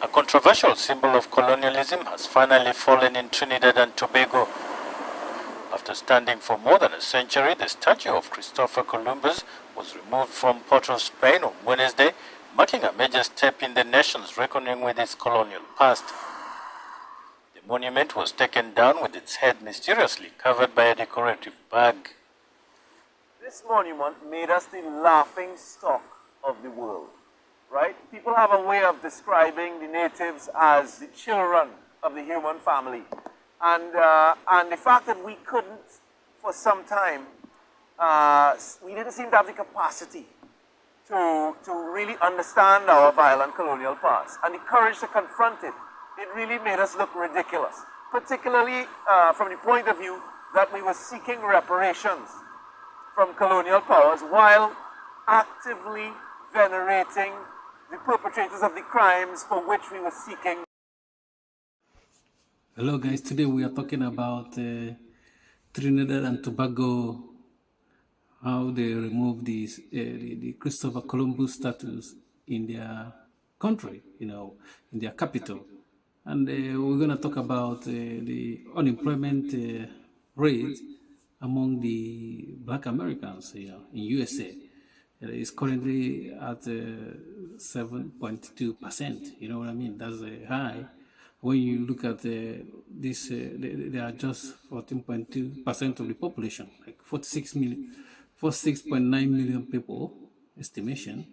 A controversial symbol of colonialism has finally fallen in Trinidad and Tobago. After standing for more than a century, the statue of Christopher Columbus was removed from Port of Spain on Wednesday, marking a major step in the nation's reckoning with its colonial past. The monument was taken down with its head mysteriously covered by a decorative bag. This monument made us the laughing stock of the world, right? People have a way of describing the natives as the children of the human family. And the fact that we couldn't, for some time, we didn't seem to have the capacity to really understand our violent colonial past and the courage to confront it. It really made us look ridiculous, particularly from the point of view that we were seeking reparations from colonial powers while actively venerating the perpetrators of the crimes for which we were seeking. Hello guys, today we are talking about Trinidad and Tobago, how they removed the Christopher Columbus statues in their country, in their capital. And we're going to talk about the unemployment rate among the Black Americans in USA. It is currently at 7.2%, you know what I mean? That's high. When you look at this, they are just 14.2% of the population, like 46.9 million people, estimation,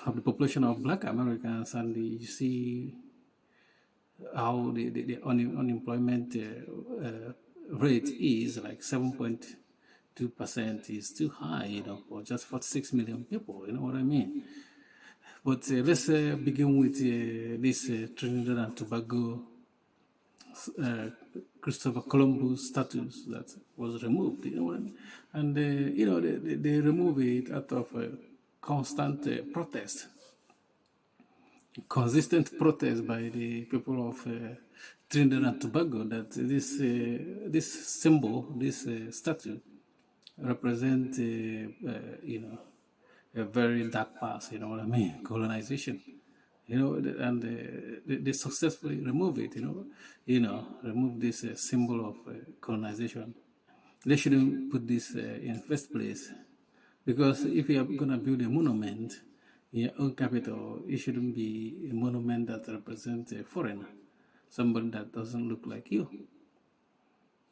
of the population of Black Americans, and you see how the unemployment rate is like 7.2% is too high, for just 46 million people, you know what I mean? But let's begin with this Trinidad and Tobago Christopher Columbus statues that was removed, you know what I mean? And, they remove it out of constant protest, consistent protest by the people of Trinidad and Tobago that this symbol, this statue, represent, a very dark past, you know what I mean, colonization, and they successfully remove it, remove this symbol of colonization. They shouldn't put this in first place, because if you are going to build a monument in your own capital, it shouldn't be a monument that represents a foreigner, somebody that doesn't look like you.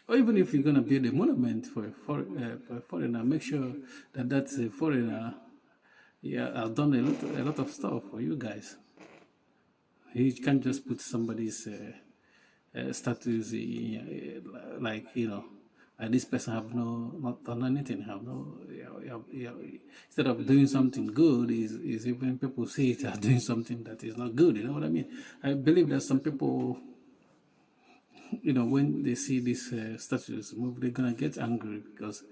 Or even if you're going to build a monument for a foreigner, make sure that that's a foreigner. I've done a lot of stuff for you guys. You can't just put somebody's statues like, this person have not done anything, instead of doing something good, is even people see it as doing something that is not good, you know what I mean? I believe that some people, when they see these statues move, they're gonna get angry because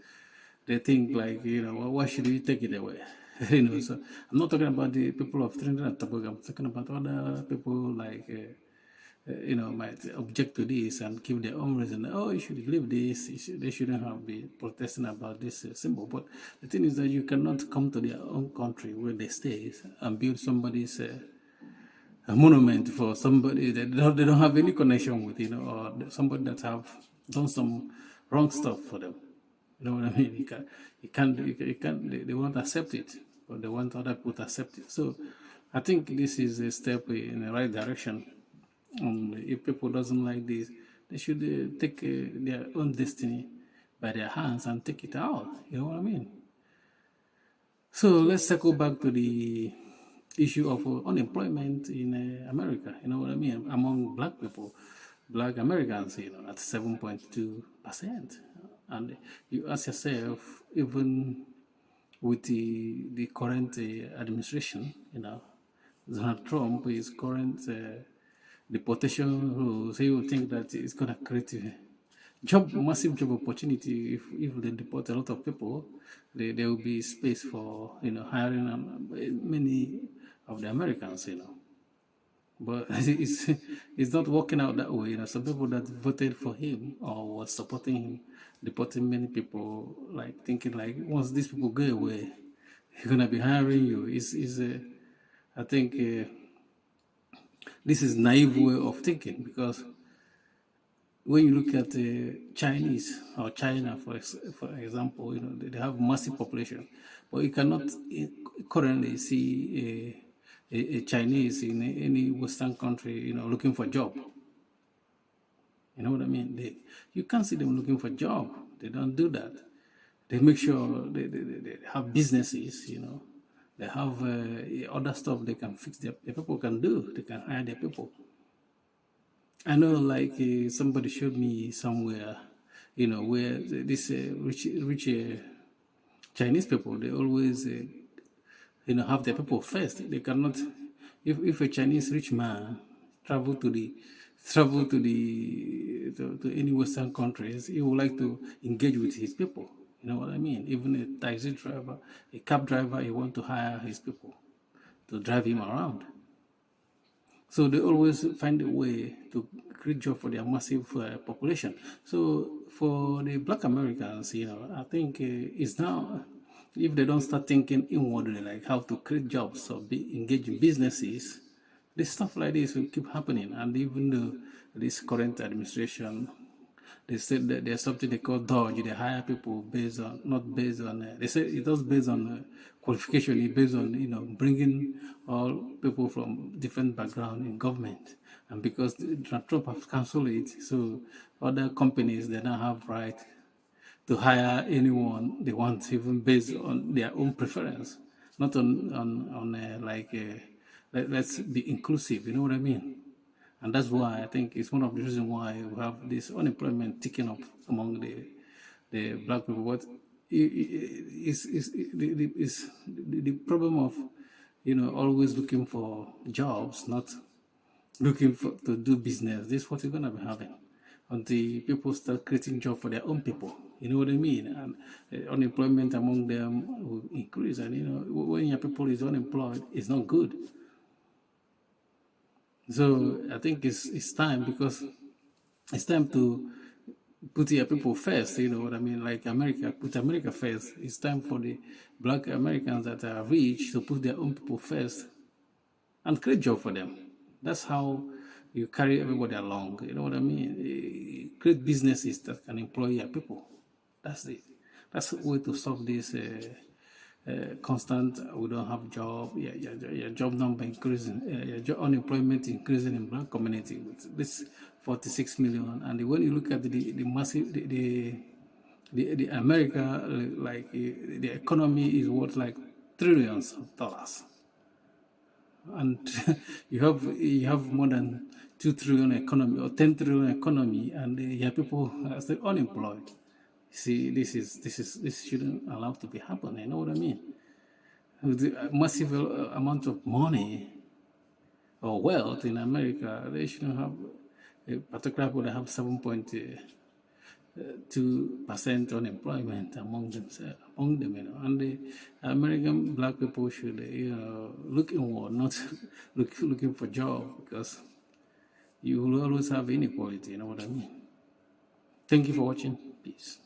they think like, well, why should we take it away? So I'm not talking about the people of Trinidad and Tobago. I'm talking about other people like, might object to this and give their own reason. Oh, you should leave this. They shouldn't have been protesting about this symbol. But the thing is that you cannot come to their own country where they stay and build somebody's a monument for somebody that they don't have any connection with, or somebody that have done some wrong stuff for them. You know what I mean? You can't. They won't accept it, but they want other people to accept it. So, I think this is a step in the right direction. If people doesn't like this, they should take their own destiny by their hands and take it out. You know what I mean? So let's circle back to the issue of unemployment in America. You know what I mean? Among Black people, Black Americans, at 7.2%. And you ask yourself, even with the current administration, Donald Trump, his current deportation rules, he will think that it's going to create a massive job opportunity. If they deport a lot of people, there will be space for hiring many of the Americans, But it's not working out that way. Some people that voted for him or was supporting him, deporting many people, like thinking like once these people go away, he's gonna be hiring you. I think This is naive way of thinking, because when you look at Chinese or China, for example, they have massive population, but you cannot currently see a Chinese in any Western country, looking for job. You know what I mean? You can't see them looking for job. They don't do that. They make sure they have businesses, They have other stuff they can fix. The people can do. They can hire their people. I know, like somebody showed me somewhere, where this rich Chinese people, they always, have their people first. They cannot, if a Chinese rich man travel to any Western countries, he would like to engage with his people. You know what I mean? Even a taxi driver, a cab driver, he want to hire his people to drive him around. So they always find a way to create job for their massive population. So for the Black Americans, I think it's now, if they don't start thinking inwardly, like how to create jobs or engage in businesses, this stuff like this will keep happening. And even though this current administration, they said that there's something they call Dodge. They hire people not based on. They say it does based on qualification. It's based on bringing all people from different background in government. And because Trump has cancelled it, so other companies, they don't have right to hire anyone they want, even based on their own preference, not on let's be inclusive. You know what I mean? And that's why I think it's one of the reasons why we have this unemployment ticking up among the black people. What is the problem of always looking for jobs, not looking to do business. This is what we're gonna be having until people start creating jobs for their own people. You know what I mean? And unemployment among them will increase. And when your people is unemployed, it's not good. So I think it's time, because it's time to put your people first. You know what I mean? Like America, put America first. It's time for the Black Americans that are rich to put their own people first and create job for them. That's how you carry everybody along. You know what I mean? Create businesses that can employ your people. That's it. That's the way to solve this constant, we don't have job, your job number increasing, your unemployment increasing in black community with this 46 million. And when you look at the massive, the America, like the economy is worth like trillions of dollars. And you have more than 2 trillion economy or 10 trillion economy, and your people are still unemployed. See, this shouldn't allow to be happening. You know what I mean? With the massive amount of money or wealth in America, they shouldn't have particularly people that have 7.2% unemployment among them. And the American black people should look inward, not looking for job, because you will always have inequality. You know what I mean? Thank you for watching. Peace.